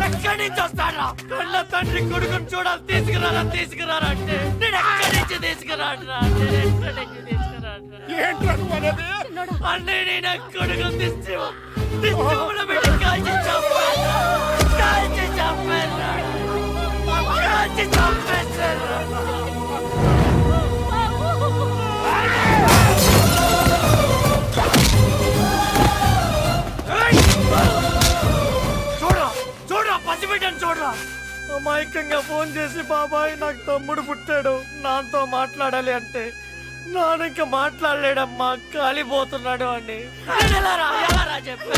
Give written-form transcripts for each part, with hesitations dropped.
ఎక్కడి నుంచి వస్తారా? కళ్ళ తండ్రి కొడుకుని చూడాలి, తీసుకురారా అంటే నేను ఎక్కడి నుంచి తీసుకురాడరా? అన్నీ నేను కొడుకుని తెచ్చి పెట్టి కాల్చి చంపేశారా. పసిబిడ్డను చూడరా, అమాయకంగా ఫోన్ చేసి బాబాయ్ నాకు తమ్ముడు పుట్టాడు, నాతో మాట్లాడాలి అంటే నాన్న ఇంకా మాట్లాడలేడమ్మా, కాలిపోతున్నాడు అని. చెప్పేది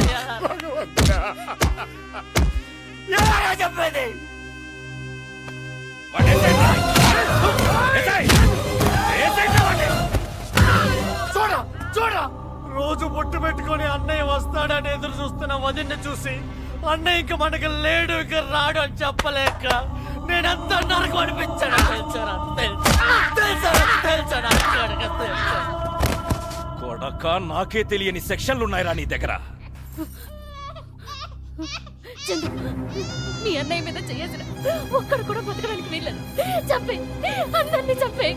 చూడరా, రోజు బొట్టు పెట్టుకుని అన్నయ్య వస్తాడని ఎదురు చూస్తున్న వదిన్ని చూసి అన్నయ్య ఇంక మనకు లేడు, ఇక రాడు అని చెప్పలేక నేనంతా నరకు అనిపించాను. కొడక, నాకే తెలియని సెక్షన్లు ఉన్నాయిరా నీ దగ్గర. చందు, మీ అన్నయ్య మీద చేసిన ఒక్కడు కూడా బతకడానికి వీల్లేదు. చంపే, అందరినీ చంపే.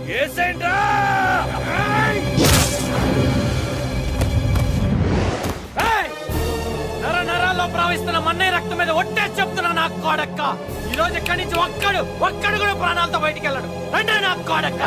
నర నరాల్లో ప్రవహిస్తున్న మన్నయ్య రక్తం మీద ఒట్టే చెప్తున్నా నా కోడక్క. ఈ రోజు ఇక్కడి నుంచి ఒక్కడు కూడా ప్రాణాలతో బయటికి వెళ్ళడు. అంటే నా కోడక్క.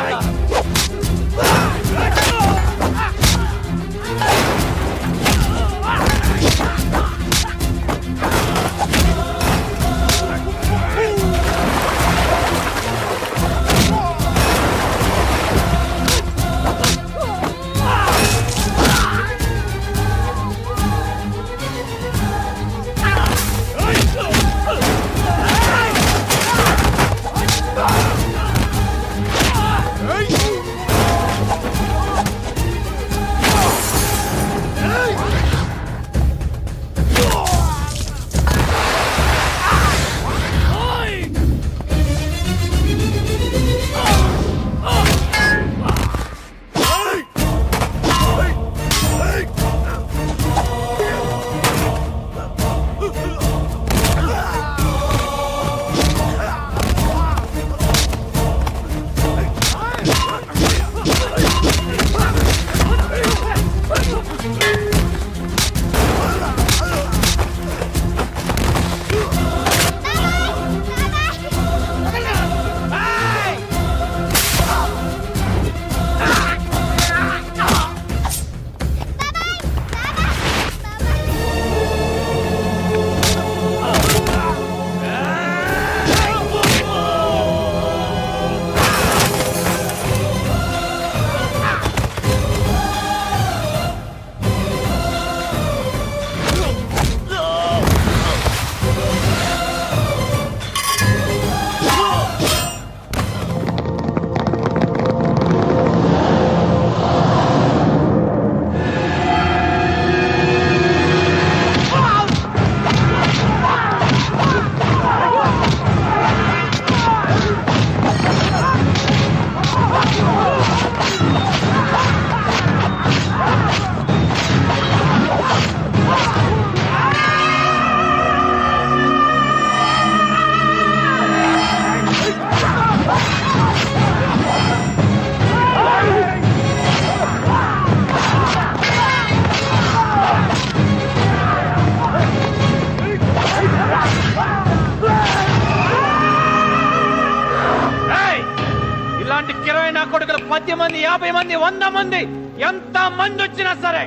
ఇలాంటి 20 నా కొడుకులు 10 మంది 50 మంది 100 మంది ఎంత మంది వచ్చినా సరే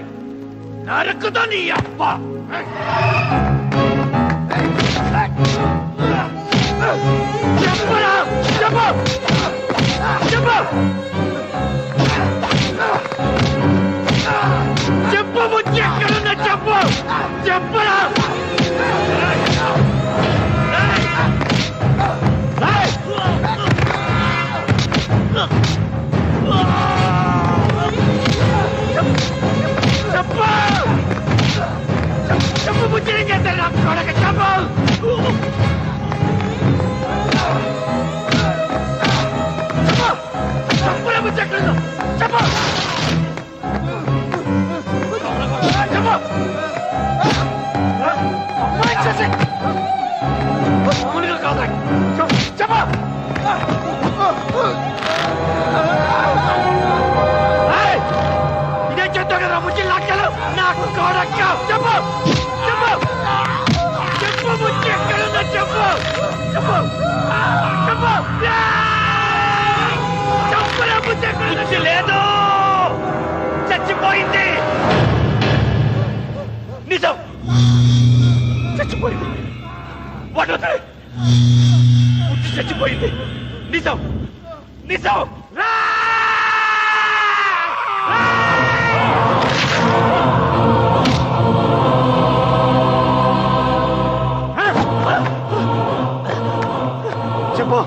నరుకుతో నీ అప్ప. చెప్పరా చెప్పు చెప్పు చెప్పు బుజ్జి ఎక్కడున్నా చెప్పు చెప్పరా. చెప్పు బుజ్జి ఏం చేస్తారు నా కొడక చెప్పు. చెప్పు బుజ్జి ఎక్కడుందో చెప్పు చెప్పు. అమ్మాయి చేసి మామూలుగా కాదు చెప్పు. ఇదే చెప్తావు కదా బుజ్జి లాక్కలు నా కొడక చెప్పు చెప్పు చెప్పు బుజ్జి ఎక్కడుందో చెప్పు చెప్పు చెప్పు. చెప్పరా బుజ్జి ఎక్కడుందో. లేదు చచ్చిపోయింది. నిజం చచ్చిపోయింది. బుజ్జి చచ్చిపోయింది. నిజం నిజం. చెప్పు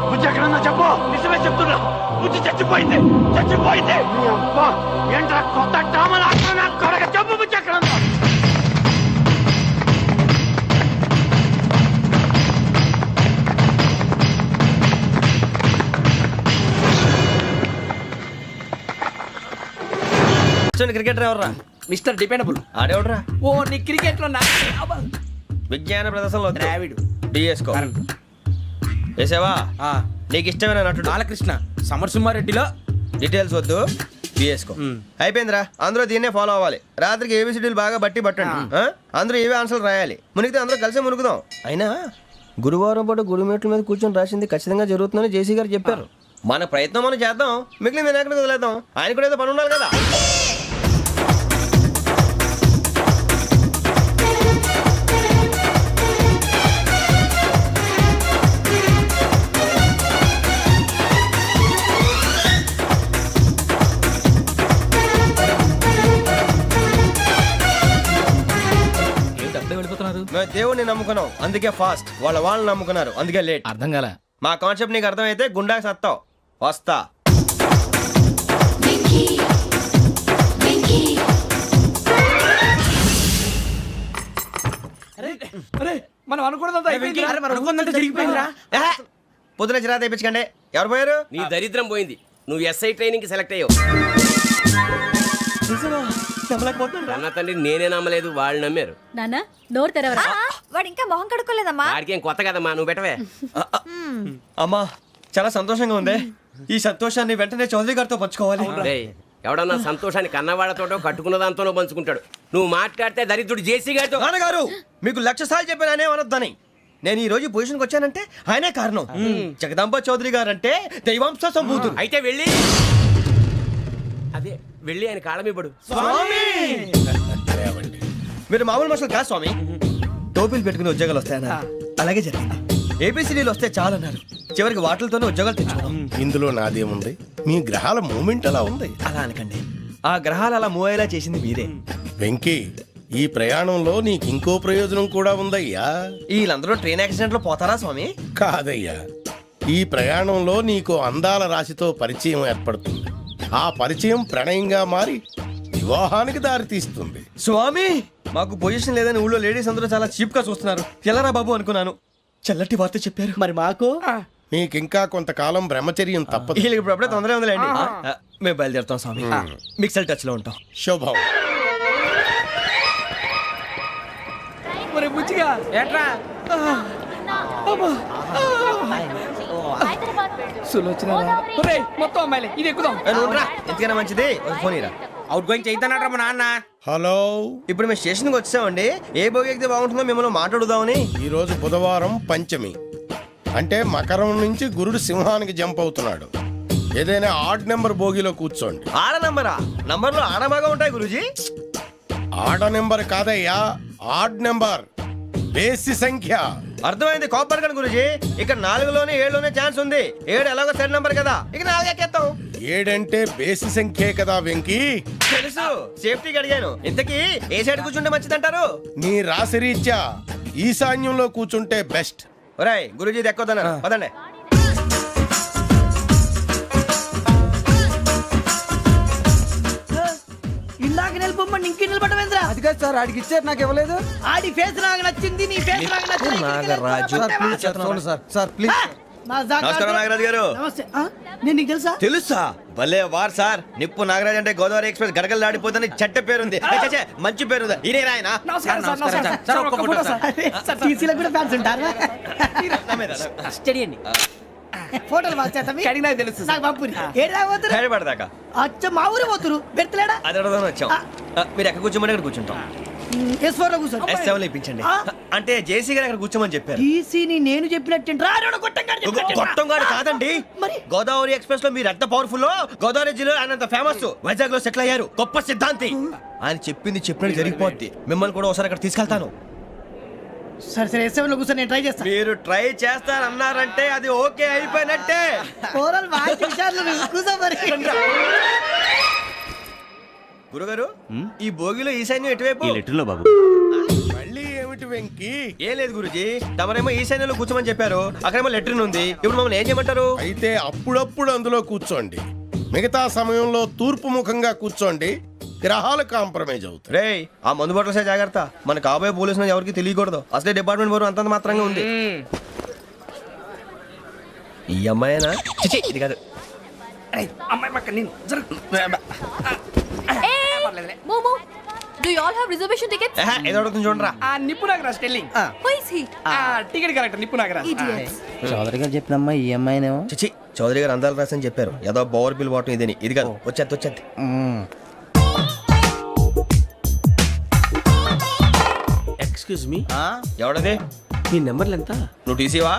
బుజ్జి ఎక్కడున్నా చెప్పు. నిజమే చెప్తున్నా బుజ్జి చచ్చిపోయింది చచ్చిపోయింది. నీ అబ్బా ఏంట్రా కొత్త డ్రామాలు ఆడుతున్నా నా కొడక. చెప్పు బుజ్జి ఎక్కడుందా. క్రికెటర్ ఎవర్రా? Mister dependable. ఆడేవడరా? ఓ నీ క్రికెట్ లో విజ్ఞాన ప్రదర్శనలో ద్రావిడు డిఎస్కో వేసావా? నీకు ఇష్టమైన నటుడు బాలకృష్ణ సమర్సింహారెడ్డిలో డీటెయిల్స్ వద్దు, బిఎస్కో అయిపోయిందిరా. అందరూ దీన్నే ఫాలో అవ్వాలి. రాత్రికి ఏబిసిడీలు బాగా బట్టి పట్టండి. అందరూ ఏవే ఆన్సర్లు రాయాలి. మునిగితే అందరూ కలిసి మునుగుదాం. అయినా గురువారం పాటు గురుమేట్ల మీద కూర్చొని రాసింది ఖచ్చితంగా జరుగుతుందని జేసీ గారు చెప్పారు. మన ప్రయత్నం మనం చేద్దాం, మిగిలింది నేను ఎక్కడికి వదిలేద్దాం. ఆయన కూడా ఏదో పని ఉండాలి కదా. మేము దేవుడిని నమ్ముకున్నాం, అందుకే ఫాస్ట్. వాళ్ళని నమ్ముకున్నారు, అందుకే లేట్. అర్థం కాల. మా కాన్సెప్ట్ నీకు అర్థమైతే గుండాకి సత్తావు. వస్తా. మనం అనుకున్నదంతా జరిగిపోయిందిరా. పొద్దున చిరా తెప్పించకండి. ఎవరు పోయారు? నీ దరిద్రం పోయింది. నువ్వు ఎస్ఐ ట్రైనింగ్ కి సెలెక్ట్ అయ్యావు. అన్న తండ్రి నేనే నమ్మలేదు, వాళ్ళు నమ్మారు. నాన్న నోరు తెరవరా. వాడు ఇంకా మొహం కడుక్కోలేదమ్మా. వాడికి ఏం కొత్త కదమ్మా, నువ్వు పెట్టవే. అమ్మా చాలా సంతోషంగా ఉంది. ఈ సంతోషాన్ని వెంటనే చౌదరి గారితో పంచుకోవాలి. డేయ్, ఎవడన్నా సంతోషాన్ని కన్నవాళ్లతోటో కట్టుకున్న దాంతోనో పంచుకుంటాడు. నువ్వు మాట్లాడితే దరిద్రుడు జేసీ గారితో. నాన్నగారు మీకు 1,00,000 సార్లు చెప్పాను ఆయనే అనొద్దని. నేను ఈ రోజు పొజిషన్కి వచ్చానంటే ఆయనే కారణం. జగదాంబ చౌదరి గారు అంటే దైవాంశ సంభూతుడు. అయితే వెళ్ళి అదే వెళ్ళి ఆయన కాళ్ళమివ్వడు. మీరు మామూలు మనుషులు కాదు స్వామి. టోపీలు పెట్టుకుని ఉద్యోగాలు వస్తాయన్నారు, అలాగే జరిగింది. ఏపీసీడీలు వస్తే చాలన్నారు, చివరికి వాటిలతోనే ఉద్యోగాలు తెచ్చుకున్నాం. ఇందులో నాదేముంది? మీ గ్రహాల మూమెంట్ అలా ఉంది. అలా అనకండి, ఆ గ్రహాలు అలా మూవ్ అయ్యేలా చేసింది మీరే. వెంకీ, ఈ ప్రయాణంలో నీకు ఇంకో ప్రయోజనం కూడా ఉందయ్యా. వీళ్ళందరూ ట్రైన్ యాక్సిడెంట్ లో పోతారా స్వామి? కాదయ్యా, ఈ ప్రయాణంలో నీకు అందాల రాశితో పరిచయం ఏర్పడుతుంది. ఆ పరిచయం ప్రణయంగా మారి వివాహానికి దారితీస్తుంది. స్వామి మాకు పొజిషన్ లేదని ఊళ్ళో లేడీస్ అందరూ చాలా చీప్ గా చూస్తున్నారు. ఎలారా బాబు అనుకున్నాను. చల్లటి వార్త చెప్పారు. మరి మాకు నీకింకా కొంతకాలం బ్రహ్మచర్యం తప్పదు. వీళ్ళకి ఇప్పుడు అప్పుడే తొందరగా ఉందిలేండి. మేము బయలుదేరుతాం స్వామి. మిక్సెల్ టచ్ లో ఉంటాం. శుభం. బుచ్చిగా ఏట్రా మొత్తం అమ్మాయిలే ఇది ఎక్కుదాం. ఎందుకైనా మంచిది ఫోన్ ఇరా. అవుట్ గోయింగ్ చేద్దానట్రా మా నాన్న. హలో, ఇప్పుడు మేము స్టేషన్కి వచ్చామండి. ఏ బోగి ఎక్కితే బాగుంటుందో మిమ్మల్ని మాట్లాడుదామని. ఈరోజు బుధవారం పంచమి, అంటే మకరం నుంచి గురుడు సింహానికి జంప్ అవుతున్నాడు. ఏదైనా ఆడ్ నెంబర్ బోగిలో కూర్చోండి. ఆడ నంబరా? నంబర్లో ఆడ బాగా ఉంటాయి గురూజీ. ఆడ నెంబర్ కాదయ్యా, ఆడ్ నెంబర్, బేసి సంఖ్య. అర్థమైంది. కాపర్ కానీ గురూజీ, ఇక్కడ 4లోనే 7లోనే ఛాన్స్ ఉంది. 7 ఎలాగో సెడ్ నంబర్ కదా, ఇక 4 ఎక్కేస్తాం. 7 అంటే బేసి సంఖ్యే కదా వెంకీ. తెలుసు, సేఫ్టీకి అడిగాను. ఇంతకీ ఏ సైడ్ కూర్చుంటే మంచిదంటారు? నీ రాశి రీత్యా ఈశాన్యంలో కూర్చుంటే బెస్ట్. ఒరాయ్ గురూజీ దెక్కొద్దన్నారు, పదండి. ఇందాక నిలబొమ్మని ఇంకే నిలబడమేంద్రా? అది కాదు సార్, ఆడికి ఇచ్చారు నాకు ఇవ్వలేదు. ఆడి ఫేస్ నాకు నచ్చింది, నీ ఫేస్ నాకు నచ్చింది. నాగరాజు. Sir please. నమస్కారం నాగరాజు గారు. నమస్తే. నేను నీకు తెలుసా? తెలుసా? భలే వార్ సార్. నిప్పు నాగరాజ్ అంటే గోదావరి ఎక్స్ప్రెస్ గడగలు దాడిపోతుంది చెట్ట పేరుంది. మంచి పేరు. ఇదే ఆయన. నమస్కారం సార్. నమస్కారం సార్. ఒక్క ఫోటో సార్. సార్ టీసీలో కూడా ఫ్యాన్స్ ఉంటారా? స్టడీ అండి. ఫోటోలు మార్చేస్తాం. కడిగినా తెలుసు నాకు పంపుని. ఏడా పోతురు? హైదరాబాద్ అచ్చ మా ఊరు పోతురు. బెర్తలేడా? అది అడగదామని వచ్చాం. మీరు ఎక్కడ కూర్చోమని అక్కడ కూర్చుంటాం. S4 లో కూర్చో. S7 ఇప్పించండి. అంటే జేసీ గారు అక్కడ కూర్చోమని చెప్పారు. టీసీని నేను చెప్పినట్టు గొట్టంగాడు కాదండి. మరి గోదావరి ఎక్స్ప్రెస్ లో మీరు ఎంత పవర్ఫుల్, గోదావరి జిల్లా ఆయన ఫేమస్. వైజాగ్ లో సెటిల్ అయ్యారు, గొప్ప సిద్ధాంతి. ఆయన చెప్పింది చెప్పినట్టు జరిగిపోద్ది. మిమ్మల్ని కూడా ఒకసారి అక్కడ తీసుకెళ్తాను. సరే సరే S7 లో కూర్చొని నేను ట్రై చేస్తాను. మీరు ట్రై చేస్తారన్నారంటే అది ఓకే అయిపోయినట్టే. ఓవరాల్ వాచ్ విషయాలు కూర్చో మరి. గురుగారు, ఈ భోగిలో ఈశాన్యం ఎటువైపు? మళ్ళీ ఏమిటి వెంకీ? ఏం లేదు గురుజీ, తమరేమో ఈశాన్యంలో కూర్చోమని చెప్పారు. అక్కడేమో లెట్రిన్ ఉంది. ఇప్పుడు మమ్మల్ని ఏం చేయమంటారు? అయితే అప్పుడప్పుడు అందులో కూర్చోండి, మిగతా సమయంలో తూర్పు ముఖంగా కూర్చోండి. గ్రహాలు కాంప్రమైజ్ అవుతాయి. రేయ్, ఆ మందు బట్టలసే జాగ్రత్త. మన కాబోయే పోలీసులు ఎవరికి తెలియకూడదు. అసలే డిపార్ట్మెంట్ బోరు అంతంత మాత్రంగా ఉంది. ఈ అమ్మాయినా? చిచి, ఇది కాదు. అమ్మాయి పక్క నేను momo Do you all have reservation tickets? ఏదో అడుగుతుంది చూడరా. నిప్పు Nagaraj telling Who is he? Ticket correct నిప్పు నాగరాజ్ Idiots. చౌదరి గారు చెప్పినమ్మా ఈ అమ్మాయినేమో చిచి చౌదరి గారు అందాలు రాసని చెప్పారు. ఏదో బోర్ బిల్ వాటం ఇదని. ఇది కాదు, వచ్చేది. Excuse me, ఎవడది? మీ నెంబర్లు ఎంత? నువ్వు టీసీవా?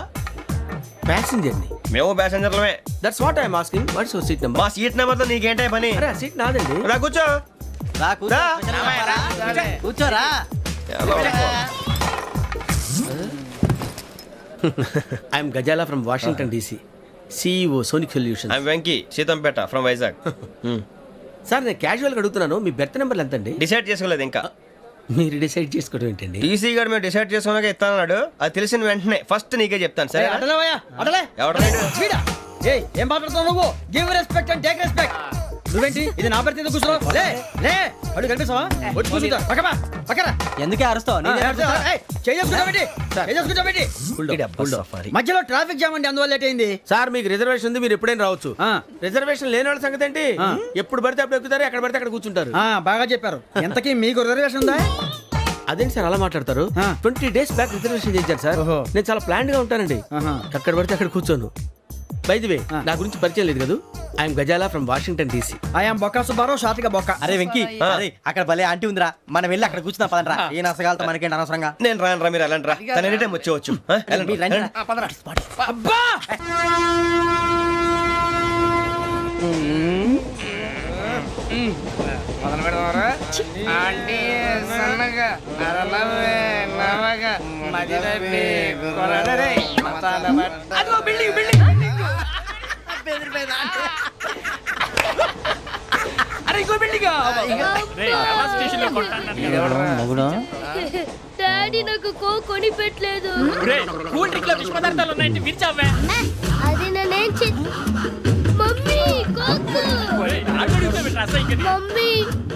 ప్యాసింజర్ని. మేము ప్యాసెంజర్లమే. That's what I'm asking. What's your seat number? మా సీట్ నెంబర్తో నీకేంటే పని? అరే ఆ సీట్ నాదండి. రా కూర్చో. రా. కూర్చోరా I'm Gazala from Washington DC, CEO Sonic solution. I'm Venky, Seethampeta from Vizag. Sir నేను క్యాజువల్గా అడుగుతున్నాను, మీ బెర్త్ నెంబర్లు ఎంత అండి? డిసైడ్ చేసుకోలేదు ఇంకా. మీరు డిసైడ్ చేసుకోవడం ఏంటండి? టీసీ గారు మేము డిసైడ్ చేసుకున్నాక ఇస్తానన్నాడు. అది తెలిసిన వెంటనే ఫస్ట్ నీకే చెప్తాను. సరే ఎవడ ఏం మాట్లాడుతున్నావు నువ్వు? Give respect and take respect. నువ్వేంటి ఇది నా పరిస్థితి కూర్చున్నావు? లే లే అడు కనిపిస్తావా? వచ్చి కూర్చుంటా. పక్కమా పక్కరా. ఎందుకే అరుస్తావు? మధ్యలో ట్రాఫిక్ జామ్ అండి, అందువల్ల లేట్ అయింది. సార్ మీకు రిజర్వేషన్ ఉంది, మీరు ఎప్పుడైనా రావచ్చు. రిజర్వేషన్ లేని వాళ్ళ సంగతి ఏంటి? ఎప్పుడు పడితే అప్పుడు ఎక్కుతారు, ఎక్కడ పడితే అక్కడ కూర్చుంటారు. బాగా చెప్పారు. ఎంతకీ మీకు రిజర్వేషన్ ఉందా? అదేంటి సార్ అలా మాట్లాడతారు? 20 days బ్యాక్ రిజర్వేషన్ చేశారు సార్. ఓహో. నేను చాలా ప్లాన్డ్ గా ఉంటానండి. అక్కడ పడితే అక్కడ కూర్చోను. బై ది వే, నా గురించి పరిచయం లేదు కదా. I'm Gazala from Washington DC. I'm Bokka Subbarao, షాతిక బొక్క. అరే వెంకీ, అక్కడ భలే ఆంటీ ఉందిరా, మనం వెళ్ళి అక్కడ కూర్చున్నా పదనరా. ఏ నసగాలతో మనకేంటి అనవసరంగా. నేను రాను రా, మీరు వెళ్ళండి రా. తన ఎనీ టైం వచ్చేవచ్చు. అబ్బా మొదలు పెడదామరా? ఆంటీ సన్నగా అరలవే నవగా మదిరపి కొరడరే మతాల బట్ట. అదిగో బిల్డింగ్ బిల్డింగ్. అరే ఇంకో బిల్డింగ్. డాడీ నాకు కోక్ కొని పెట్టలేదు. కూల్ డ్రింక్ లో విష పదార్థాలు ఉన్నాయంటే విరిచావే. అది నేనేం మమ్మీ కోక్. మమ్మీ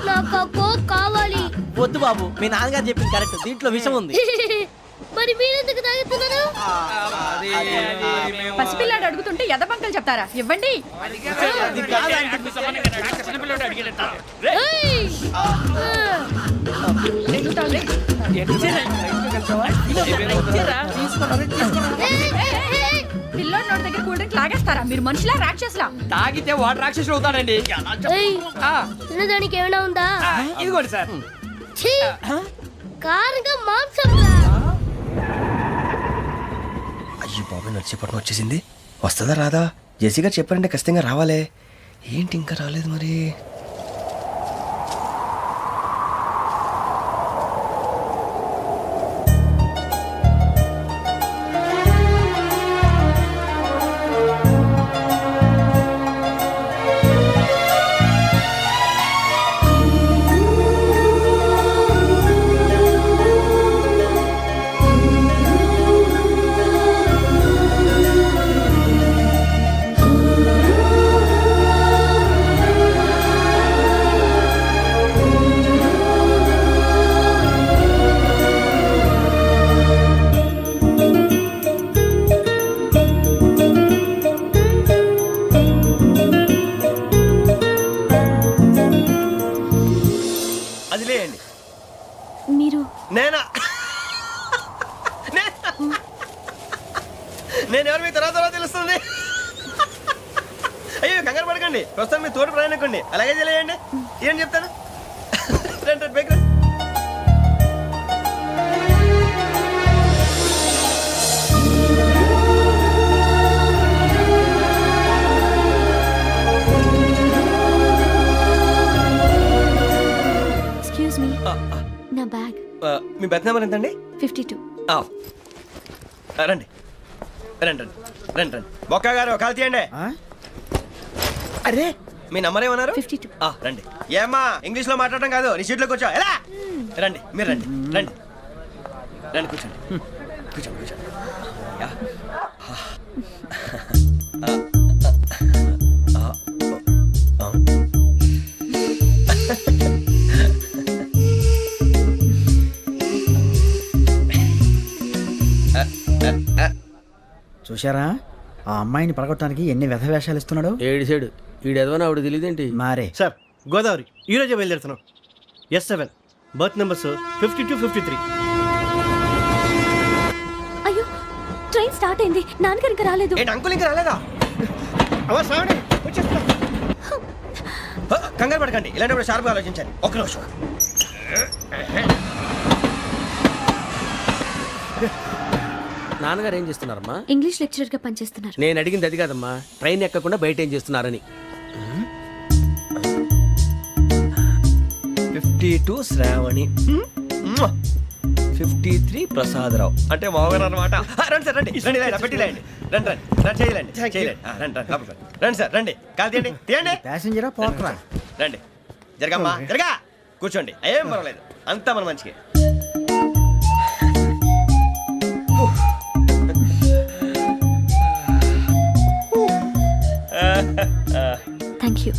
నాకు ఆ కోక్ కావాలి. వద్దు బాబు, మీ నాన్నగారు చెప్పింది కరెక్ట్, దీంట్లో విషం ఉంది. మరి మీరెందుకు తాగుతున్నారు? పసిపిల్లాడు అడుగుతుంటే ఎదబంకలు చెప్తారా? ఇవ్వండి. ఏయ్! పిల్లోడి నోటి దగ్గర కూల్ డ్రింక్ లాగేస్తారా? మీరు మనుషులా రాక్షసులా? తాగితే వాడు రాక్షసుడు అవుతాడండి. ఏయ్! తినడానికి ఏమైనా ఉందా? ఇదిగోండి సార్. ఛీ! కారంగా మాంసం. అయ్యో బాబాయ్, నడిచేపట్నం వచ్చేసింది. వస్తుందా రాదా? జెసీ గారు చెప్పారంటే ఖచ్చితంగా రావాలే. ఏంటి ఇంకా రాలేదు మరి? అది లేండి. మీరు నేనా? నేను ఎవరు మీ తర్వాత తెలుస్తుంది. అయ్యో కంగారు పడకండి, ప్రస్తుతం మీ తోటి ప్రయాణకండి. అలాగే తెలియండి. ఏం చెప్తాను. రండి రండి, బైక్ రండి. ఎక్స్క్యూజ్ మీ, నా బ్యాగ్. మీ బెత్ నెంబర్ ఎంతండి? 52. రండి రండి రండి రండి రండి. బొక్క గారు కాల్ తీయండి. అరే మీ నంబర్ ఏమన్నారు? 52. రండి. ఏమ్మా ఇంగ్లీష్ లో మాట్లాడడం కాదు, నీ సీట్లోకి వచ్చా. ఎలా రండి, మీరు రండి రండి రండి, కూర్చోండి కూర్చోండి కూర్చోండి. యా. చూశారా, ఆ అమ్మాయిని పడగొట్టడానికి ఎన్ని వ్యధ వేషాలు ఇస్తున్నాడు. ఏడు సైడు ఈడు ఎదవని ఆవిడ తెలియదేంటి? మారే సార్ గోదావరి ఈరోజే బయలుదేరుతున్నాం. S7 berth numbers 5253. అయ్యో ట్రైన్ స్టార్ట్ అయింది, నాన్నగారు ఇంకా రాలేదు. ఏంటి అంకుల్ ఇంకా రాలేదా? కంగారు పడకండి, ఇలాంటప్పుడు షార్ప్గా ఆలోచించండి. ఒక్క నిమిషం. నాన్నగారు ఏం చేస్తున్నారమ్మా? ఇంగ్లీష్ లెక్చరర్ గా పనిచేస్తున్నారు. నేను అడిగింది అది కాదమ్మా, ట్రైన్ ఎక్కకుండా బయట ఏం చేస్తున్నారని. 52 శ్రావణి, 53 ప్రసాదరావు అంటే మామగారు అనమాట. రండి సార్, రండి రండి, ఇలా పెట్టి లేండి. రండి రండి రండి, చేయలేండి చేయలేండి. రండి రండి లోపలికి రండి. రండి సార్, రండి, కాదు తీయండి తీయండి. ప్యాసింజరా పోట్రా? రండి, జరగమ్మా జరగా, కూర్చోండి, ఏం పర్వాలేదు, అంతా మన మంచిగా. Thank you.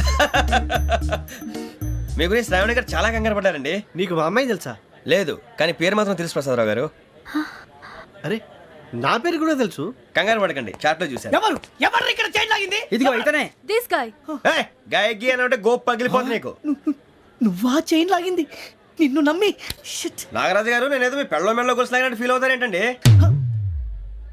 మీ గురించి శ్రావణి గారు చాలా కంగారు పడ్డారండి. నీకు మా అమ్మాయి తెలుసా? లేదు, కానీ పేరు మాత్రం తెలుసు ప్రసాదరావు గారు. అరే నా పేరు కూడా తెలుసు. కంగారు పడకండి, చాట్లో చూశాను. ఎవరు ఎవరు ఇక్కడ చైన్ లాగింది? ఇదిగో ఇతనే. This guy. గాయకి అని అంటే గోప్ పగిలిపోతుంది నీకు. నువ్వా చైన్ లాగింది? నిన్ను నమ్మి నాగరాజు గారు, నేనేదో మీ పెళ్ళ మెళ్ళ గురిసిలాగినట్టు ఫీల్ అవుతారేంటండి?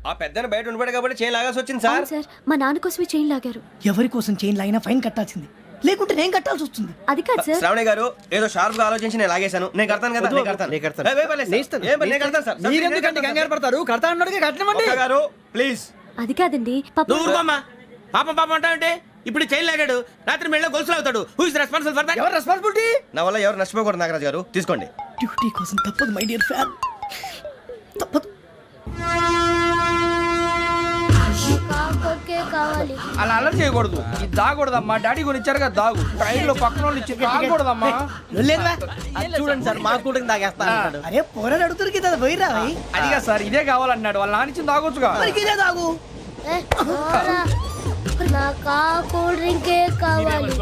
ఆ పెద్దని బయట ఉండిపోయాడు కాబట్టి చేయి లాగాల్సి వచ్చింది సార్. సార్ మా నాన్న కోసమే చైన్ లాగారు. ఎవరి కోసం చైన్ లాగినా ఫైన్ కట్టాల్సింది, లేకుంటే నేను కట్టాల్సి వస్తుంది. అది కాదు సార్. శ్రావణి గారు ఏదో షార్ప్ గా ఆలోచించి నేను లాగేశాను. నేను కడతాను కదా, నేను కడతాను. నేను కడతాను. ఏ, పర్లేదు సార్. ఏం పర్లేదు, నేను కడతాను సార్. మీరెందుకంటే కంగారు పడతారు? కడతా అన్నాడుగా కట్టమండి. ఒక్క గారు ప్లీజ్. అది కాదండి పాప. నువ్వు ఊరుకోమ్మా. పాపం పాపం అంటావంటే ఇప్పుడు చైన్ లాగాడు, రాత్రి మెళ్ళ గొలుసులు అవుతాడు. Who is responsible for that? ఎవరు రెస్పాన్సిబిలిటీ? నా వల్ల ఎవరు నష్టపోకూడదు నాగరాజు గారు, తీసుకోండి. డ్యూటీ కోసం తప్పదు మై డియర్ ఫ్యాన్, తప్పదు. అలా అలర్ట్ చేయకూడదు. ఇది దాగకూడదమ్మా. డాడీ కొని ఇచ్చారు కదా దాగు. ట్రైన్ లో పక్కన వాళ్ళు ఇచ్చి దాగకూడదమ్మా. లేదురా. చూడండి సార్, మా కూడా తాగేస్తాను. అరే పోరాడు అడుగుతారు కదా, పోయిరా భయ్. అదిగా సార్, ఇదే కావాలన్నాడు. వాళ్ళ నాన్న ఇచ్చింది తాగొచ్చుగా. మరి ఇదే తాగు. నాకు కూల్ డ్రింకే కావాలి.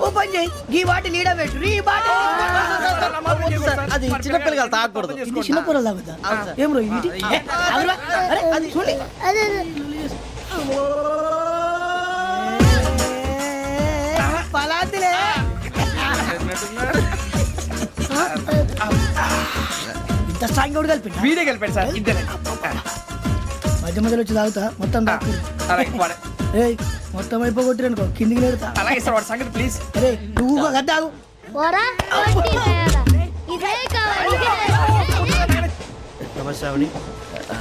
ఓ పని చేయి, ఈ బాటి లీడ పెట్టు. ఈ బాటి అది చిన్నపిల్లలు తాగకూడదు. ఇది చిన్న పొరలు తాగుతా. ఏం రో ఇది? ఆగురా. అరే అది చూడండి. పలాతిలే. ఇంత స్ట్రాంగ్ కూడా కలిపి వీడే గెలిపాడు సార్. ఇద్దరే. మధ్య మధ్యలో వచ్చి తాగుతా, మొత్తం తాగు. అలాగే వాడు- ఏయ్ మొత్తం అయిపోగొట్టిరనుకో కిందికి నేడుతా. అలాగే సార్, వాడు సంగతి ప్లీజ్. అరే నువ్వు గద్దాగు. నమస్తే శ్రావణి,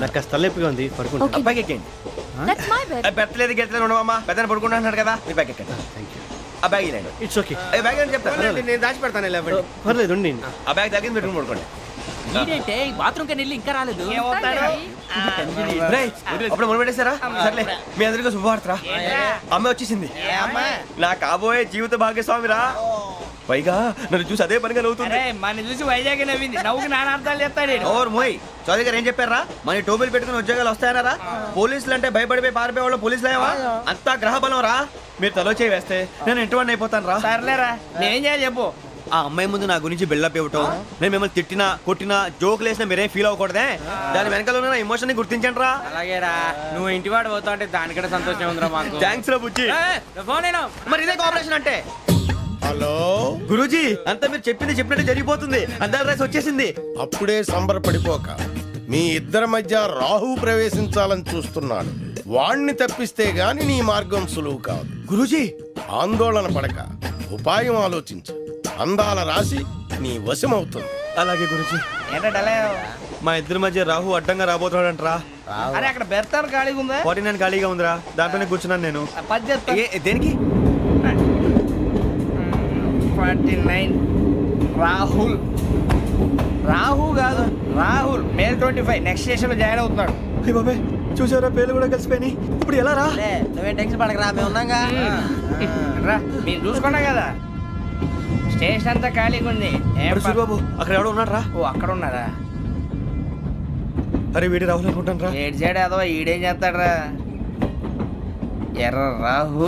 నాకు కాస్త తలెప్పిగా ఉంది, పడుకుంటా. Okay. బ్యాగ్ ఎక్కండి. That's my bed. పెట్టలేదు గెట్టలేదు ఉండవమ్మా, పెద్దని పడుకుంటున్నాడు కదా, మీ బ్యాగ్ ఎక్కండి. ఆ బ్యాగ్ ఇలాండి. It's okay. ఏ బ్యాగ్ అని చెప్తాను. నేను దాచి పెడతాను. పర్లేదు ఉండి. ఆ బ్యాగ్ తగ్గింది పెట్టుకుని పడుకోండి. బాత్రూమ్ కి వెళ్ళి ఇంకా రాలేదు. రేయ్, అప్పుడు మొదలు పెట్టేశారా? సర్లే, మీ అందరికీ శుభవార్తరా. అమ్మ వచ్చేసింది. నా కాబోయే జీవిత భాగ్యస్వామిరా. పైగా నన్ను చూసి అదే పనిగా నవ్వుతుంది. మన చూసి వైజాగ్ నవ్వింది. నవ్వుకి నాన్న అర్థాలు చెప్తాడు. ఓర్ మోయ్, చౌదరి గారు ఏం చెప్పారా? మన టోబీలు పెట్టుకుని ఉద్యోగాలు వస్తాయనరా? పోలీసులు అంటే భయపడిపోయి పారిపోయే వాళ్ళు పోలీసులేవా? అంతా గ్రహ బలం రా. మీరు తలో చేయి వేస్తే నేను ఇంటివాడిని అయిపోతాను రా. సర్లేరా, నేనేం చేయాలి చెప్పు. ఆ అమ్మాయి ముందు నా గురించి బిల్డప్ ఇవ్వటం, నేను మిమ్మల్ని తిట్టినా కొట్టినా జోకులు వేసినా మీరేం ఫీల్ అవ్వకూడదే. దాని వెనకాల ఉన్న ఎమోషన్ ని గుర్తించండి రా. అలాగేరా, నువ్వు ఇంటివాడు పోతా అంటే దానికంటే సంతోషం ఉందిరా మాకు. థ్యాంక్స్ రా బుజ్జి. ఫోన్ అయినా మరి ఇదే కోఆపరేషన్ అంటే. హలో గురూజీ, అంతా మీరు చెప్పింది చెప్పినట్టు జరిగిపోతుంది. అందరి రైస్ వచ్చేసింది. అప్పుడే సంబరపడిపోక. మీ ఇద్దరి మధ్య రాహు ప్రవేశించాలని చూస్తున్నాడు. వాణ్ణి తప్పిస్తే గాని నీ మార్గం సులువు కాదు. గురూజీ, ఆందోళన పడక, ఉపాయం ఆలోచించు. అందాల రాశి నీ వశమవుతుంది. అలాగే గురూజీ. ఏంటంటే మా ఇద్దరి మధ్య రాహు అడ్డంగా రాబోతున్నాడంట్రా. అరే అక్కడ బెర్తాను ఖాళీగా ఉందా? 49 ఖాళీగా ఉందిరా, దాంట్లోనే కూర్చున్నాను నేను. పది చెప్తా. దేనికి? 49 రాహుల్. రాహు కాదు, రాహుల్. మే 25 నెక్స్ట్ స్టేషన్ లో జాయిన్ అవుతున్నాడు. అయ్య బాబాయ్, చూసారా పేర్లు కూడా కలిసిపోయినాయి. ఇప్పుడు ఎలా రా? నువ్వేం టెన్షన్ పడకరా, మేము ఉన్నాగా. రా, మీరు చూసుకున్నా కదా. స్టేషన్ అంతా ఖాళీగా ఉంది. ఏం ప- బాబు అక్కడ ఎవడో ఉన్నాడు రా. ఓ అక్కడ ఉన్నారా? అరే వీడి రాహుల్ అనుకుంటాను రా. ఏడు సైడ్ ఏదో ఈడేం చేస్తాడరా? ఎర్ర రాహు.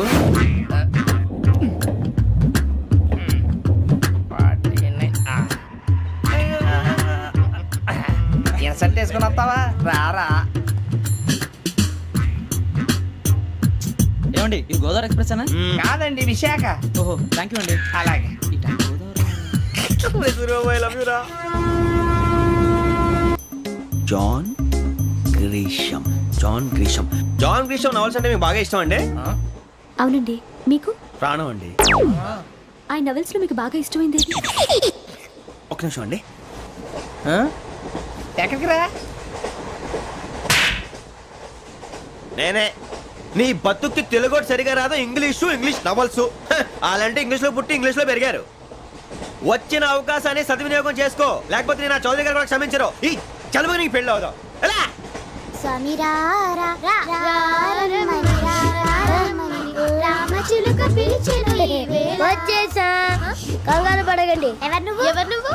ఇన్సల్ట్ వేసుకుని వస్తావా? రారా. ఏమండి ఇది గోదావరి ఎక్స్ప్రెస్ అనా? కాదండి, విశాఖ. ఓహో థ్యాంక్ యూ అండి. అలాగే. ఈ time Godavari John Grisham. John Grisham. John Grisham novels అంటే మీకు బాగా ఇష్టం అండి? అవునండి. మీకు? ప్రాణం అండి. ఆ నవెల్స్ లో మీకు బాగా ఇష్టమైంది ఏది? ఒక నిమిషం అండి. ఎక్కడికి రా? నేనే. నీ బతుక్కి తెలుగు సరిగా రాదు, ఇంగ్లీష్ నవల్స్. అలాంటి ఇంగ్లీష్లో పుట్టి ఇంగ్లీష్లో పెరిగారు. వచ్చిన అవకాశాన్ని సద్వినియోగం చేసుకో, లేకపోతే నేను నా చౌదరి గారు కూడా క్షమించరు. ఈ చదువు నీకు పెళ్ళి అవుదాం. ఎలా? వచ్చేసా, కంగారు పడగండి. ఎవరు నువ్వు?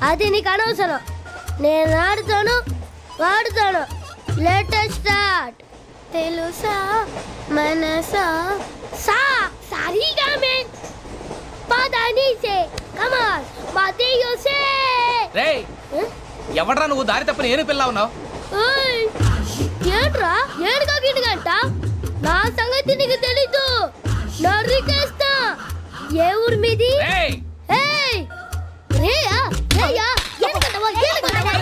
అది నీకు అనవసరం. నేను ఆడుతాను, వాడుతాను. Latest start. తెలుసా మనసా సా సారీగా మెన్ పదని సే కమాన్ మదియో సే. రేయ్, ఎవడ్రా నువ్వు? దారి తప్పని ఏను పిల్ల ఉన్నావు? ఓయ్ ఏంట్రా ఏడుగా గిడుగంట? నా సంగతి నీకు తెలీదు. నరికేస్తా. ఏ ఊరు మీది? రేయ్, ఏయ్ రేయా రేయా ఏడుగంటవా ఏడుగంటవా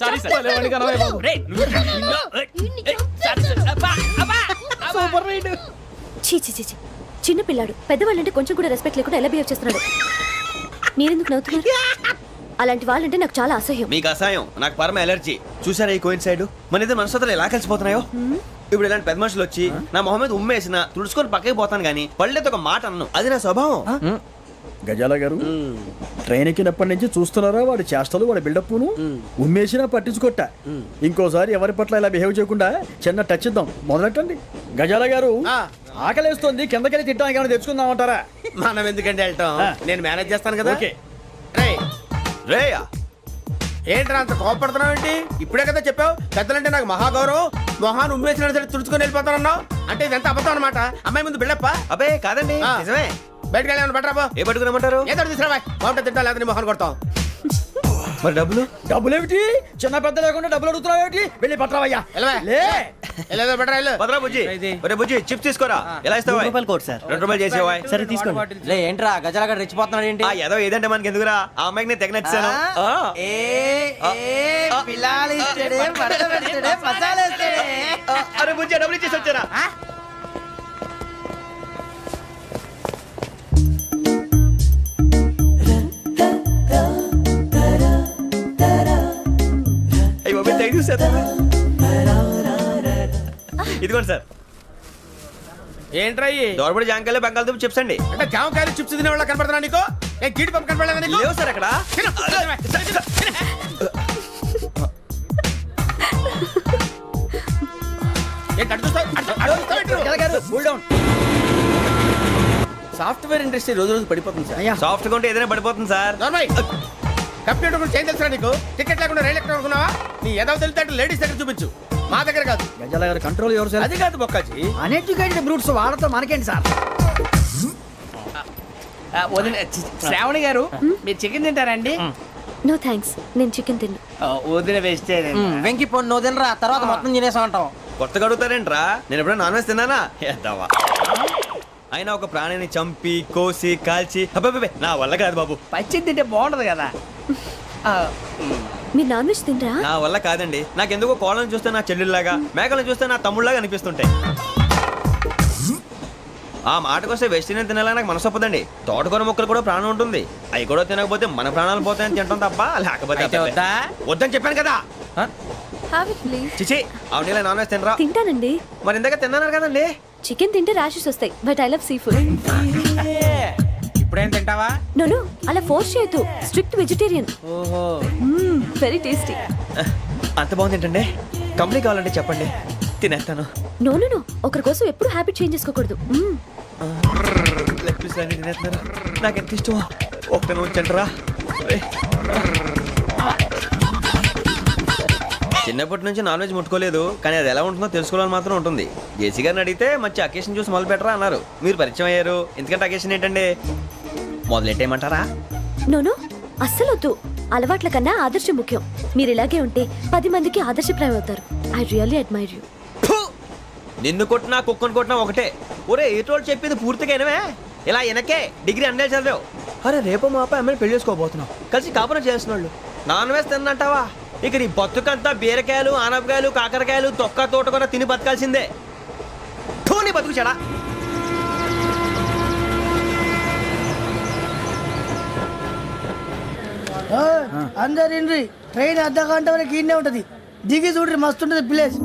సారీ సార్. రేయ్, సూపర్ రైడ్. చీ చీ చీ చీ. చిన్న పిల్లాడు పెద్దవాళ్ళంటే కొంచెం కూడా రెస్పెక్ట్ లేకుండా ఎలా బిహేవ్ చేస్తున్నాడు. మీరెందుకు నవ్వుతున్నారు? అలాంటి వాళ్ళంటే నాకు చాలా అసహ్యం. మీకు అసహాయం, నాకు పరమ ఎలర్జీ. చూసారా ఈ కోయిన్ సైడ్? మన ఇద్దరు మనసులో ఎలా కలిసిపోతున్నాయో. ఇప్పుడు ఇలాంటి పెద్ద మనుషులు వచ్చి నా మొహం మీద ఉమ్మేసిన తుడుచుకొని పక్కకి పోతాను కానీ పళ్ళేతో ఒక మాట అన్ను. అది నా స్వభావం. గజాల గారు, ట్రైన్ ఎక్కినప్పటి నుంచి చూస్తున్నారా వాడి చేష్టలు, వాడి బిల్డప్ను? ఉమ్మేసినా పట్టించుకోట. ఇంకోసారి ఎవరి పట్ల ఇలా బిహేవ్ చేయకుండా చిన్న టచ్ ఇద్దాం. మొదలెట్టండి. గజాల గారు, ఆకలేస్తుంది, కిందకెళ్ళి తిట్టడానికి ఏమైనా తెచ్చుకుందామంటారా? మనం ఎందుకంటే వెళ్తాం, నేను మేనేజ్ చేస్తాను కదా. ఓకే. రేయా, ఏంట్రా అంత కోపడుతున్నావు ఏంటి? ఇప్పుడే కదా చెప్పావు పెద్దలంటే నాకు మహాగౌరవం, మొహాన్ని ఉమ్మేసిన సరే తుడుచుకొని వెళ్ళిపోతానన్నావు. అంటే ఇదంతా అబద్ధం అనమాట. అమ్మాయి ముందు బిల్డప్ప. అబ్బే కాదండి, నిజమే. బయటకు వెళ్ళామని బట్రాబో. ఏ పట్టుకురమ్మంటారు? ఏదో తీసుకురా, బాగుంటుంది తింటా, లేదా నీ మొహాన్ని కొడతాం. మరి డబ్బులు? డబ్బులేమిటి? చిన్న పెద్ద లేకుండా డబ్బులు అడుగుతున్నావు ఏమిటి? వెళ్ళి పట్టరావయ్యా. వెళ్ళవా? లే. వెళ్ళేదో బట్రా వెళ్ళు. భద్రా బుజ్జి, ఒరే బుజ్జి చిప్స్ తీసుకోరా. ఎలా ఇస్తావా? Court sir. 2 రూపాయలు చేసేవా? సరే తీసుకోండి. లే ఏంట్రా గజాల రెచ్చిపోతున్నాడు ఏంటి? ఆ ఏదో ఏదంటే మనకి ఎందుకురా, ఆ అమ్మాయికి నేను తెగ నచ్చాను. అరే బుజ్జి, డబ్బులు ఇచ్చేసి వచ్చారా? ఇదిగోండి సార్. ఏంట్రా దోరబడి జాంకాయలు బంగాళదుంప చిప్స్ అండి. అంటే జామకాయలు చిప్స్ తినే వాళ్ళ కనపడుతున్నా నీకు? ఏ జీడి పంపు కనపడలేదా నీకు? లేవు సార్ అక్కడ. సాఫ్ట్వేర్ ఇండస్ట్రీ రోజు రోజు పడిపోతుంది సార్. సాఫ్ట్ గా ఉంటే ఏదైనా పడిపోతుంది సార్. కంప్యూటర్ గురించి ఏం తెలుసా నీకు? టికెట్ లేకుండా రైలు ఎక్కడ అనుకున్నావా? నీ ఏదో తెలితే లేడీస్ దగ్గర చూపించు, మా దగ్గర కాదు. గజాల గారు కంట్రోల్ ఎవరు సార్? అది కాదు బొక్కాజీ. అన్ఎడ్యుకేటెడ్ బ్రూట్స్ వాళ్ళతో మనకేంటి సార్? శ్రావణి గారు, మీరు చికెన్ తింటారండి? నో థ్యాంక్స్, నేను చికెన్ తిన్నా. వదిన వేస్తే వెంకి పొన్ను నువ్వు తినరా, తర్వాత మొత్తం తినేసా ఉంటాం. కొత్తగా అడుగుతారేంట్రా? నేను ఎప్పుడైనా నాన్ వెజ్ తిన్నానా? ఎద్దావా. అయినా ఒక ప్రాణిని చంపి కోసి కాల్చి అబ్బబ్బే నా వల్ల కాదు బాబు. పచ్చి తింటే బాగుంటది కదా. మీరు నాన్ వెజ్ తినరా? నా వల్ల కాదండి. నాకెందుకో కోళ్ళని చూస్తే నా చెల్లెళ్ళలాగా, మేకలను చూస్తే నా తమ్ముళ్ళలాగా అనిపిస్తుంటాయి. ఆ మాటకొస్తే వెస్టిరియన్ తినాలని నాకు మనసు ఒప్పదండి. తోటకూర మొక్కలు కూడా ప్రాణం ఉంటుంది. అవి కూడా తినకపోతే మన ప్రాణాలు పోతాయని తింటాం తప్ప లేకపోతే వద్దని చెప్పాను కదా. చిచి, అవునీ నాన్ వెజ్ తినరా? తింటానండి. మరి ఇందాక తిన్నాను కదండి. చికెన్ తింటే ర్యాషెస్ వస్తాయి, but I love sea food. ఇప్పుడేం తింటావా? నో అలా ఫోర్స్ చేయొద్దు. Strict vegetarian. ఓహో, వెరీ టేస్టీ. అంత బాగుంది ఏంటండి? కంప్లీట్ కావాలంటే చెప్పండి, తినేస్తాను. నో ఒకరి కోసం ఎప్పుడు హ్యాబిట్ చేంజ్ చేసుకోకూడదు. లెగ్ పీస్ అన్ని తినేస్తున్నారు. నాకు ఎంత ఇష్టం. ఒకటే ఉంచండిరా. చిన్నప్పటి నుంచి నాన్ వెజ్ ముట్టుకోలేదు, కానీ అది ఎలా ఉంటుందో తెలుసుకోవాలని మాత్రం ఉంటుంది. జేసీ గారిని అడిగితే మంచి అకేషన్ చూసి మొదలు పెట్టరా అన్నారు. మీరు పరిచయం అయ్యారు, ఎందుకంటే అకేషన్ ఏంటండి? మొదలెట్టేయమంటారా? నో అస్సలు వద్దు. అలవాట్ల కన్నా ఆదర్శం ముఖ్యం. మీరు ఇలాగే ఉంటే 10 మందికి ఆదర్శప్రాయం అవుతారు. I really admire you. నిన్ను కొట్టినా కుక్కను కొట్టినా ఒకటే. ఒరే ఏటోళ్ళు చెప్పింది పూర్తిగా వినవే. ఇలా వెనకే డిగ్రీ అన్నే చదివావు. అరే రేపు మా అబ్బాయి అమ్మని పెళ్లి చేసుకోబోతున్నావు, కలిసి కాపురం చేసిన వాళ్ళు నాన్ వేసి తిన్నంటావా? ఇక నీ బతుకంతా బీరకాయలు ఆనపకాయలు కాకరకాయలు తొక్క తోట కూడా తిని బతకాల్సిందే. నీ బతుకు చెడా. అందరు ఇండ్రి ట్రైన్ అర్ధ గంట వరకు ఇన్నే ఉంటది. దిగి చూడ్రి మస్తు ఉంటది ప్లేస్.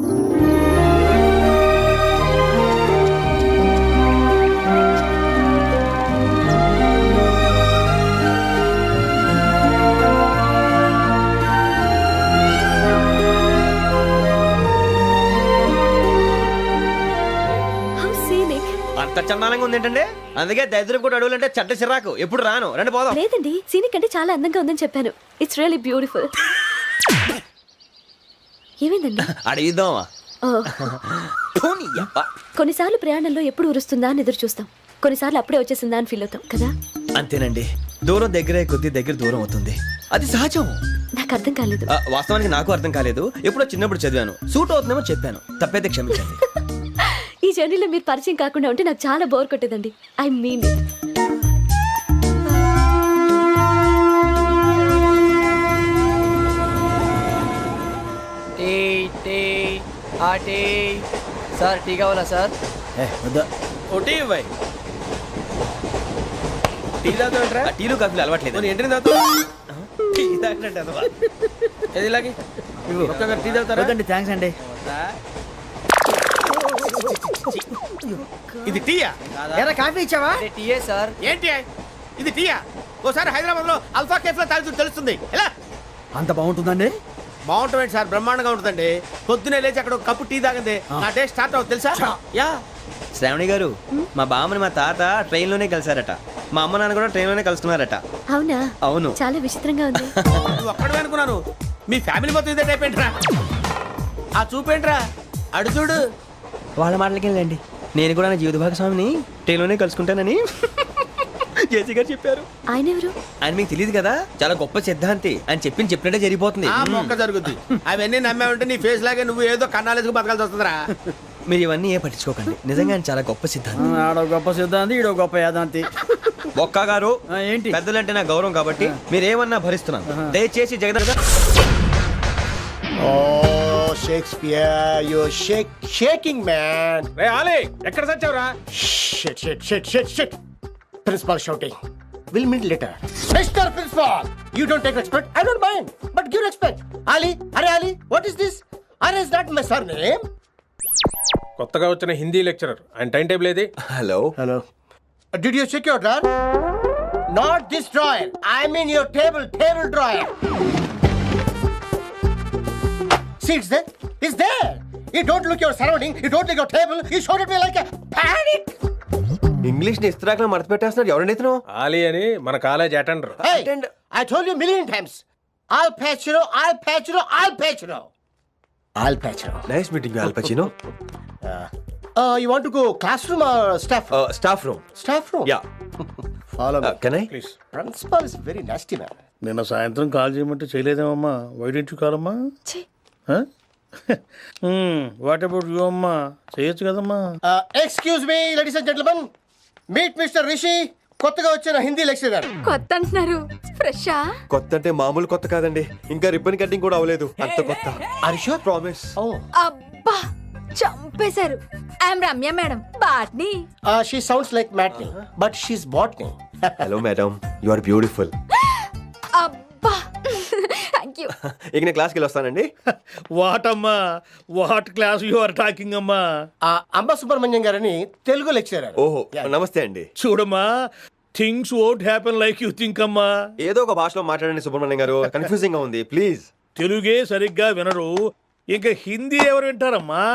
How scenic. అంత చందానంగా ఉంది ఏంటంటే, అందుకే దరిద్రం కూడా అడవులంటే చెడ్డ చిరాకు. ఎప్పుడు రాను, రండి పోదాం. లేదండి, సీనిక్ అంటే చాలా అందంగా ఉందని చెప్పాను. It's really beautiful. ఏమైందండి? అడిగిద్దామా? కొన్నిసార్లు ప్రయాణంలో ఎప్పుడు ఉరుస్తుందా అని ఎదురు చూస్తాం, కొన్నిసార్లు అప్పుడే వచ్చేసిందా అని ఫీల్ అవుతాం కదా. అంతేనండి, దూరం దగ్గరే కొద్ది దగ్గర దూరం అవుతుంది, అది సహజం. నాకు అర్థం కాలేదు. వాస్తవానికి నాకు అర్థం కాలేదు. ఎప్పుడో చిన్నప్పుడు చదివాను, సూట్ అవుతుందేమో చెప్పాను, తప్పైతే క్షమించండి. ఈ జర్నీలో మీరు పరిచయం కాకుండా ఉంటే నాకు చాలా బోర్ కొట్టేదండి. I mean it. Sir tea కావాలా సార్? ఒకటి ఇవ్వాయి. టీ తాగుతాంట్రా? టీలు కాఫీలు అలవాట్లేదు. ఏంటి తాగుతావు? టీ తాగినట్టు అదవా. ఏది ఇలాగే ఒక్కొక్కరు టీ తాగుతారా? థ్యాంక్స్ అండి. ఇది టీయా? ఎరా కాఫీ ఇచ్చావా? టీయే సార్. ఏంటి ఇది టీయా? ఓసారి హైదరాబాద్ లో అల్ఫా కేఫ్ లో తాగుతూ తెలుస్తుంది. ఎలా అంత బాగుంటుందండి? బాగుంటుంది సార్, బ్రహ్మాండంగా ఉంటుందండి. పొద్దునే లేచి అక్కడ ఒక కప్పు టీ తాగింది నా డే స్టార్ట్ అవుతుంది తెలుసా? యా. శ్రావణి గారు, మా బామ్మని మా తాత ట్రైన్ లోనే కలిసారట, మా అమ్మ నాన్న కూడా ట్రైన్ లోనే కలుసుకున్నారట. అవునా? అవును. చాలా విచిత్రంగా ఉంది. నువ్వు ఒక్కడే అనుకున్నాను, మీ ఫ్యామిలీ మొత్తం ఇదే టైప్ ఏంట్రా? ఆ చూపేంట్రా, అడు చూడు. వాళ్ళ మాటలకి వెళ్ళండి, నేను కూడా నా జీవిత భాగస్వామిని ట్రైన్ లోనే కలుసుకుంటానని జేసీ గారు చెప్పారు. ఆయన ఎవరు? ఆయన మీకు తెలియదు కదా, చాలా గొప్ప సిద్ధాంతి. ఆయన చెప్పినట్టే జరిగిపోతుంది. ఆ మొక్క జరుగుద్ది. అవన్నీ నమ్మావంటే నీ ఫేస్ లాగే నువ్వు ఏదో కన్నాలేసుకు బతకాల్సి వస్తుందిరా. మీరు ఇవన్నీ ఏ పట్టించుకోకండి, నిజంగా ఆయన చాలా గొప్ప సిద్ధాంతి. ఆడో గొప్ప సిద్ధాంతి, ఈడో గొప్ప యాదాంతి. ఒక్క గారు, ఏంటి? పెద్దలంటే నా గౌరవం కాబట్టి మీరేమన్నా భరిస్తున్నాను. దయచేసి Jagan Oh, Shakespeare, you're shaking, man. రే ఆలే, ఎక్కడ సచ్చావురా? Shit. Principal shouting. We'll meet later. Mr. Principal, you don't take respect. I don't mind, but give respect. Ali, Ali, what is this? Ali is not my surname. కొత్తగా వచ్చిన Hindi lecturer, ఆయన time table ఏది? Hello. Did you check your drawer? Not this drawer. I mean your table drawer. See, it's there. You don't look your surrounding. You don't look your table. You showed at me like a panic. English ని ఇస్త్రాకులో మడత పెట్టేస్తున్నాడు. ఎవరండి ఇతను? ఆలీ అని మన college attender. Hey, I told you a million times. I'll patch you. Nice meeting all పచినో. You want to go classroom or staff room? Staff room. Staff room? Yeah. Follow me. Can I? Please. Principal is very nasty man. నిన్న సాయంత్రం call చేయమంటే చేయలేదేమమ్మా? వైడెంట్ కాలమ్మా? What about you అమ్మా? చేయొచ్చు కదమ్మా. Excuse me, ladies and gentlemen. Meet Mr. Rishi. కొత్తగా వచ్చిన Hindi lecturer. కొత్త అంటున్నారు, ఫ్రెషా? కొత్త అంటే మామూలు కొత్త కాదండి, ఇంకా రిబ్బన్ కటింగ్ కూడా అవ్వలేదు, అంత కొత్త. Are you sure? Promise. Oh. అబ్బా చంపేశారు. I'm Ramya madam, botany. She sounds like Matney, but she's botany. Hello madam, you are beautiful. అబ్బా థ్యాంక్ యూ. ఇక నేను క్లాస్కి వెళ్ళి వస్తానండి. వాట్ అమ్మా, what class you are talking అమ్మా? అంబ సుబ్రహ్మణ్యం గారని తెలుగు లెక్చరర్. ఓహో, నమస్తే అండి. చూడమ్మా, things won't happen like you think అమ్మా. ఏదో ఒక భాషలో మాట్లాడండి సుబ్రహ్మణ్యం గారు, కన్ఫ్యూజింగ్ గా ఉంది ప్లీజ్. తెలుగే సరిగ్గా వినరు, ఇంకా హిందీ ఎవరు వింటారమ్మా?